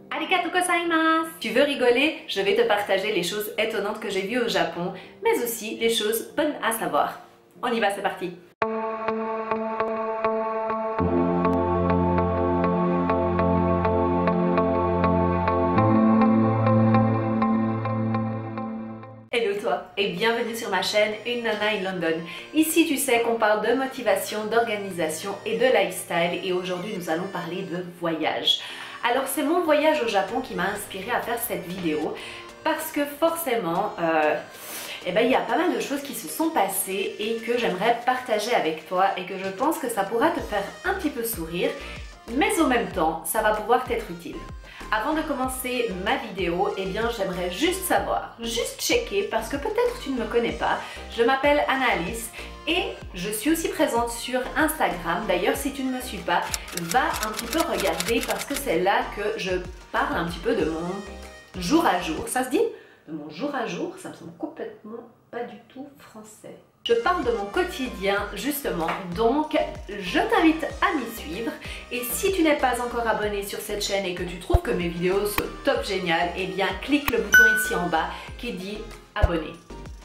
Arigatou gozaimasu! Tu veux rigoler? Je vais te partager les choses étonnantes que j'ai vues au Japon, mais aussi les choses bonnes à savoir. On y va, c'est parti! Hello toi et bienvenue sur ma chaîne Une Nana in London. Ici tu sais qu'on parle de motivation, d'organisation et de lifestyle et aujourd'hui nous allons parler de voyage. Alors c'est mon voyage au Japon qui m'a inspiré à faire cette vidéo parce que forcément il y a pas mal de choses qui se sont passées et que j'aimerais partager avec toi et que je pense que ça pourra te faire un petit peu sourire mais en même temps ça va pouvoir t'être utile. Avant de commencer ma vidéo, j'aimerais juste savoir, juste checker parce que peut-être tu ne me connais pas. Je m'appelle Anna-Alice et je suis aussi présente sur Instagram. D'ailleurs, si tu ne me suis pas, va un petit peu regarder parce que c'est là que je parle un petit peu de mon jour à jour. Ça se dit? De mon jour à jour, ça me semble complètement pas du tout français. Je parle de mon quotidien justement, donc je t'invite à m'y suivre et si tu n'es pas encore abonné sur cette chaîne et que tu trouves que mes vidéos sont top géniales, clique le bouton ici en bas qui dit abonner.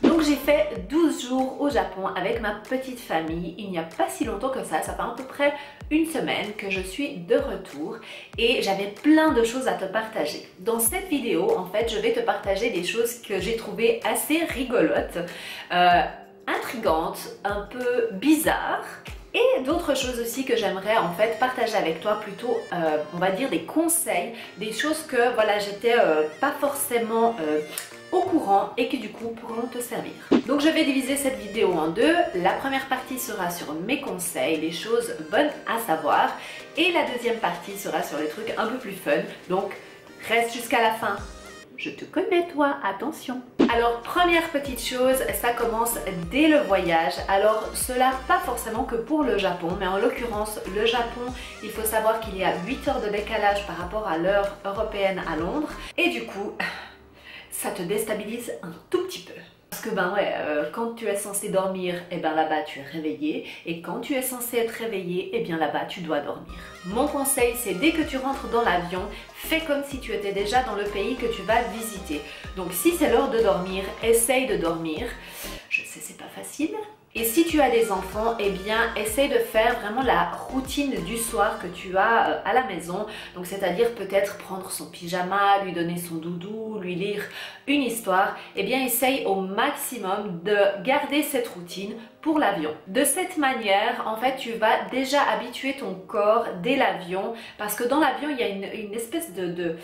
Donc j'ai fait 12 jours au Japon avec ma petite famille, il n'y a pas si longtemps que ça fait à peu près une semaine que je suis de retour et j'avais plein de choses à te partager. Dans cette vidéo, en fait, je vais te partager des choses que j'ai trouvées assez rigolotes, intrigantes, un peu bizarres et d'autres choses aussi que j'aimerais en fait partager avec toi, plutôt on va dire des conseils, des choses que voilà j'étais pas forcément au courant et qui du coup pourront te servir. Donc je vais diviser cette vidéo en deux. La première partie sera sur mes conseils, les choses bonnes à savoir et la deuxième partie sera sur les trucs un peu plus fun, donc reste jusqu'à la fin. Je te connais toi, attention! Alors première petite chose, ça commence dès le voyage. Alors cela pas forcément que pour le Japon, mais en l'occurrence le Japon, il faut savoir qu'il y a 8 heures de décalage par rapport à l'heure européenne à Londres. Et du coup, ça te déstabilise un tout petit peu. Parce que quand tu es censé dormir, là-bas tu es réveillé et quand tu es censé être réveillé, là-bas tu dois dormir. Mon conseil, c'est dès que tu rentres dans l'avion, fais comme si tu étais déjà dans le pays que tu vas visiter. Donc si c'est l'heure de dormir, essaye de dormir. Je sais, c'est pas facile. Et si tu as des enfants, essaye de faire vraiment la routine du soir que tu as à la maison. Donc c'est-à-dire peut-être prendre son pyjama, lui donner son doudou, lui lire une histoire. Essaye au maximum de garder cette routine pour l'avion. De cette manière, en fait, tu vas déjà habituer ton corps dès l'avion parce que dans l'avion, il y a une espèce de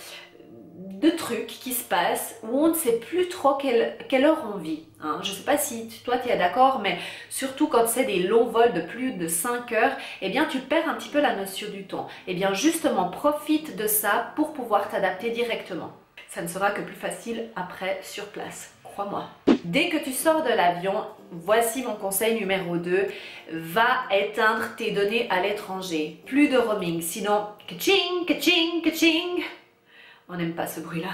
trucs qui se passent où on ne sait plus trop quelle heure on vit. Hein. Je ne sais pas si toi tu es d'accord, mais surtout quand c'est des longs vols de plus de 5 heures, tu perds un petit peu la notion du temps. Justement, profite de ça pour pouvoir t'adapter directement. Ça ne sera que plus facile après sur place, crois-moi. Dès que tu sors de l'avion, voici mon conseil numéro 2, va éteindre tes données à l'étranger. Plus de roaming, sinon ka-ching, ka-ching, ka-ching. On n'aime pas ce bruit-là.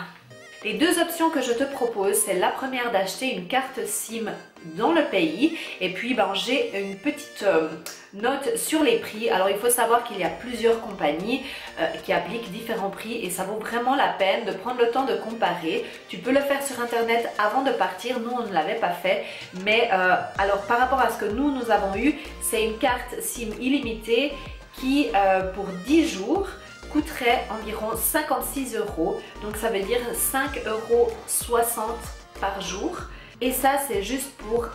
Les deux options que je te propose, c'est la première d'acheter une carte SIM dans le pays et puis j'ai une petite note sur les prix. Alors il faut savoir qu'il y a plusieurs compagnies qui appliquent différents prix et ça vaut vraiment la peine de prendre le temps de comparer. Tu peux le faire sur internet avant de partir, nous on ne l'avait pas fait, mais alors par rapport à ce que nous avons eu, c'est une carte SIM illimitée qui pour 10 jours coûterait environ 56 €, donc ça veut dire 5,60 € par jour et ça c'est juste pour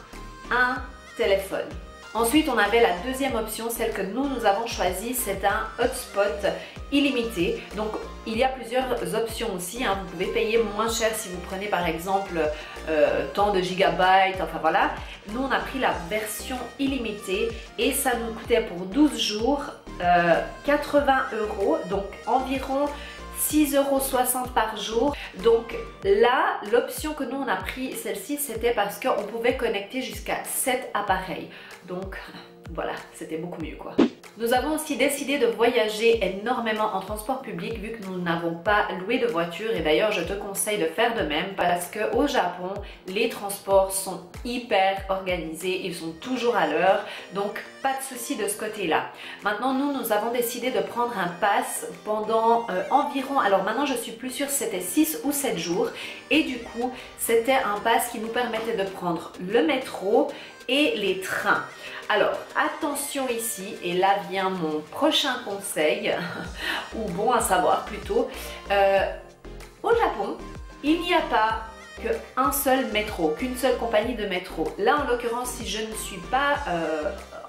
un téléphone. Ensuite on avait la deuxième option, celle que nous avons choisie, c'est un hotspot illimité. Donc il y a plusieurs options aussi, hein. Vous pouvez payer moins cher si vous prenez par exemple tant de gigabytes, enfin voilà. Nous on a pris la version illimitée et ça nous coûtait pour 12 jours 80 €, donc environ 6,60 € par jour. Donc là, l'option que nous on a pris, celle-ci, c'était parce qu'on pouvait connecter jusqu'à 7 appareils. Donc voilà, c'était beaucoup mieux quoi. Nous avons aussi décidé de voyager énormément en transport public vu que nous n'avons pas loué de voiture, et d'ailleurs je te conseille de faire de même parce qu'au Japon les transports sont hyper organisés, ils sont toujours à l'heure, donc pas de souci de ce côté-là. Maintenant nous avons décidé de prendre un pass pendant environ, alors maintenant je suis plus sûre si c'était 6 ou 7 jours, et du coup c'était un pass qui nous permettait de prendre le métro et les trains. Alors attention ici, et là vient mon prochain conseil, ou bon à savoir plutôt, au Japon il n'y a pas qu'un seul métro, qu'une seule compagnie de métro. Là en l'occurrence, si je ne suis pas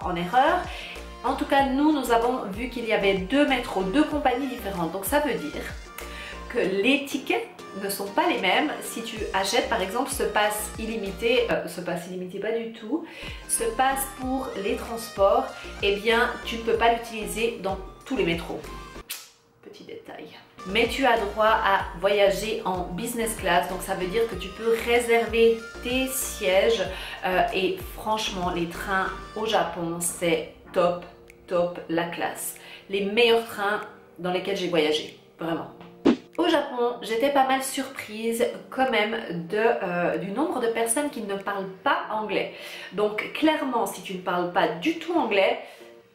en erreur, en tout cas nous avons vu qu'il y avait 2 métros, 2 compagnies différentes, donc ça veut dire que les tickets ne sont pas les mêmes si tu achètes par exemple ce pass illimité, pas du tout, ce pass pour les transports, eh bien tu ne peux pas l'utiliser dans tous les métros. Petit détail. Mais tu as droit à voyager en business class, donc ça veut dire que tu peux réserver tes sièges et franchement les trains au Japon c'est top la classe. Les meilleurs trains dans lesquels j'ai voyagé, vraiment. Au Japon, j'étais pas mal surprise quand même du nombre de personnes qui ne parlent pas anglais. Donc clairement, si tu ne parles pas du tout anglais,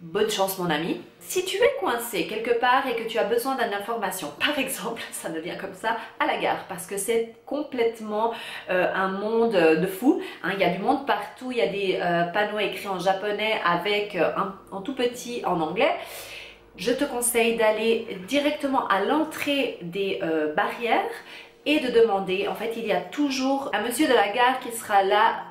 bonne chance mon ami. Si tu es coincé quelque part et que tu as besoin d'une information, par exemple, ça me vient comme ça, à la gare, parce que c'est complètement un monde de fou. Hein, il y a du monde partout, il y a des panneaux écrits en japonais avec en tout petit en anglais. Je te conseille d'aller directement à l'entrée des barrières et de demander. En fait, il y a toujours un monsieur de la gare qui sera là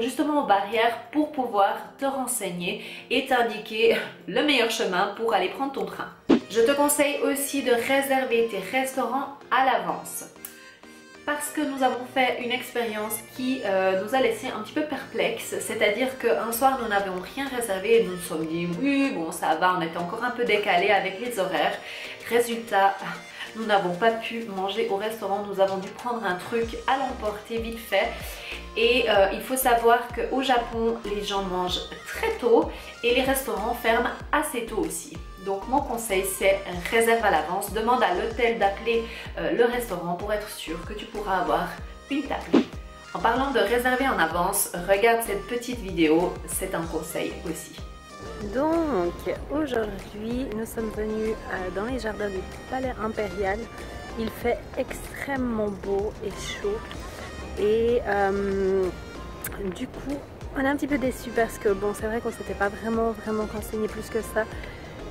justement aux barrières pour pouvoir te renseigner et t'indiquer le meilleur chemin pour aller prendre ton train. Je te conseille aussi de réserver tes restaurants à l'avance, parce que nous avons fait une expérience qui nous a laissé un petit peu perplexes, c'est-à-dire qu'un soir nous n'avions rien réservé et nous nous sommes dit oui bon ça va, on était encore un peu décalé avec les horaires. Résultat, nous n'avons pas pu manger au restaurant, nous avons dû prendre un truc à l'emporter vite fait. Et il faut savoir qu'au Japon les gens mangent très tôt et les restaurants ferment assez tôt aussi. Donc mon conseil c'est réserve à l'avance, demande à l'hôtel d'appeler le restaurant pour être sûr que tu pourras avoir une table. En parlant de réserver en avance, regarde cette petite vidéo, c'est un conseil aussi. Donc aujourd'hui nous sommes venus dans les jardins du Palais Impérial. Il fait extrêmement beau et chaud et du coup on est un petit peu déçus parce que bon c'est vrai qu'on s'était pas vraiment renseigné plus que ça.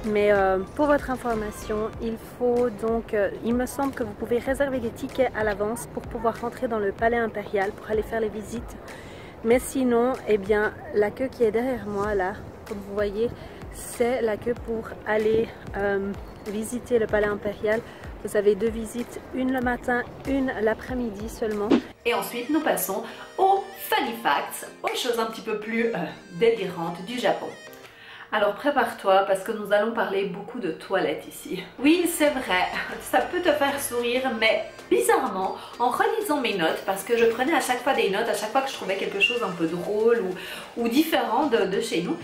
Mais pour votre information, il faut donc, il me semble que vous pouvez réserver des tickets à l'avance pour pouvoir rentrer dans le Palais Impérial pour aller faire les visites. Mais sinon, eh bien, la queue qui est derrière moi là, comme vous voyez, c'est la queue pour aller visiter le Palais Impérial. Vous avez 2 visites, une le matin, une l'après-midi seulement. Et ensuite, nous passons aux funny facts, aux choses un petit peu plus délirantes du Japon. Alors prépare-toi parce que nous allons parler beaucoup de toilettes ici. Oui, c'est vrai, ça peut te faire sourire, mais bizarrement, en relisant mes notes, parce que je prenais à chaque fois des notes, à chaque fois que je trouvais quelque chose un peu drôle ou différent de chez nous,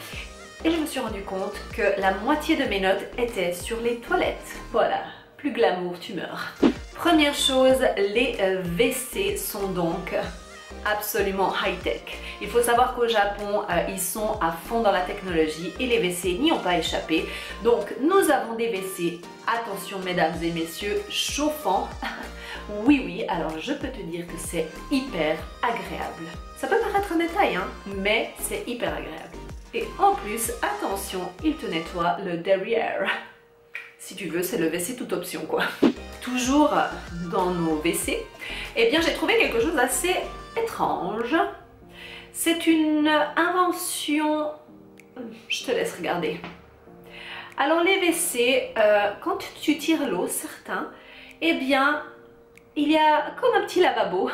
et je me suis rendu compte que la moitié de mes notes étaient sur les toilettes. Voilà, plus glamour, tu meurs. Première chose, les WC sont donc absolument high-tech. Il faut savoir qu'au Japon, ils sont à fond dans la technologie et les WC n'y ont pas échappé. Donc nous avons des WC, attention mesdames et messieurs, chauffants. Oui, alors je peux te dire que c'est hyper agréable. Ça peut paraître un détail, hein, mais c'est hyper agréable. Et en plus, attention, il te nettoie le derrière. Si tu veux, c'est le WC toute option quoi. Toujours dans nos WC, eh bien j'ai trouvé quelque chose d'assez étrange. C'est une invention, je te laisse regarder. Alors les WC, quand tu tires l'eau, certains, eh bien il y a comme un petit lavabo,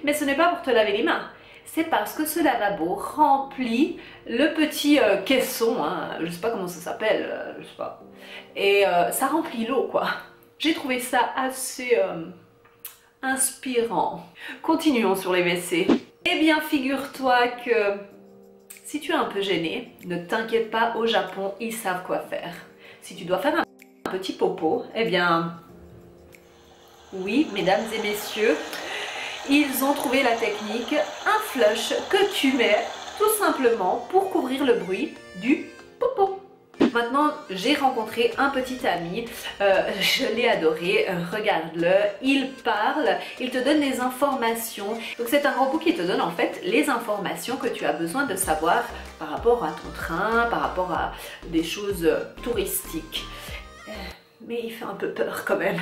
mais ce n'est pas pour te laver les mains. C'est parce que ce lavabo remplit le petit caisson, hein, je sais pas comment ça s'appelle, je sais pas, et ça remplit l'eau quoi. J'ai trouvé ça assez inspirant. Continuons sur les WC. Eh bien, figure-toi que Si tu es un peu gêné, ne t'inquiète pas, au Japon, ils savent quoi faire. Si tu dois faire un petit popo, eh bien, oui, mesdames et messieurs, ils ont trouvé la technique, un flush que tu mets tout simplement pour couvrir le bruit du popo. Maintenant, j'ai rencontré un petit ami, je l'ai adoré, regarde-le, il parle, il te donne des informations. Donc c'est un robot qui te donne en fait les informations que tu as besoin de savoir par rapport à ton train, par rapport à des choses touristiques. Mais il fait un peu peur quand même.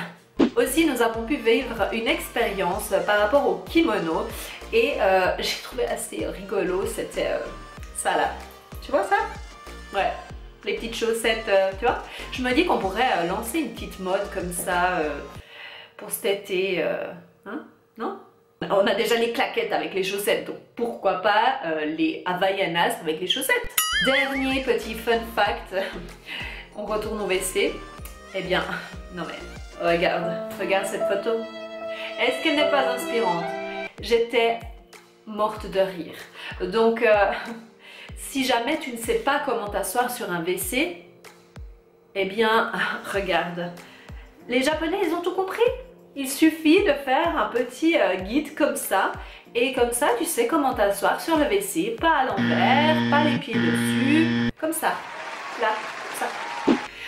Aussi, nous avons pu vivre une expérience par rapport au kimono et j'ai trouvé assez rigolo, c'était ça là. Tu vois ça? Ouais. Les petites chaussettes, tu vois. Je me dis qu'on pourrait lancer une petite mode comme ça pour cet été, hein? Non? On a déjà les claquettes avec les chaussettes, donc pourquoi pas les Havaianas avec les chaussettes? Dernier petit fun fact, on retourne au WC. Eh bien, non mais, regarde cette photo. Est-ce qu'elle n'est pas inspirante? J'étais morte de rire. Donc, si jamais tu ne sais pas comment t'asseoir sur un WC, eh bien, regarde. Les Japonais, ils ont tout compris. Il suffit de faire un petit guide comme ça. Et comme ça, tu sais comment t'asseoir sur le WC. Pas à l'envers, pas les pieds dessus. Comme ça. Là, comme ça.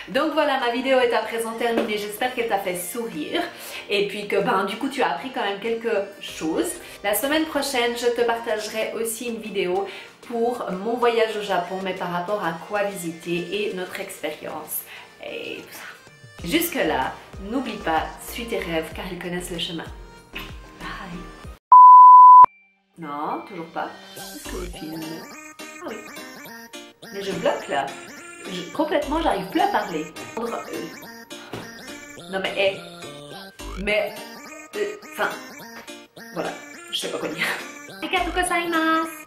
Donc voilà, ma vidéo est à présent terminée. J'espère qu'elle t'a fait sourire. Et puis que du coup, tu as appris quand même quelque chose. La semaine prochaine, je te partagerai aussi une vidéo pour mon voyage au Japon, mais par rapport à quoi visiter et notre expérience et tout ça. Jusque là, n'oublie pas, suis tes rêves car ils connaissent le chemin. Bye. Non, toujours pas. Est-ce que le film? Ah oui. Mais je bloque là. Complètement, j'arrive plus à parler. Non mais, mais, enfin, voilà, je sais pas quoi dire. Arigatou gozaimasu.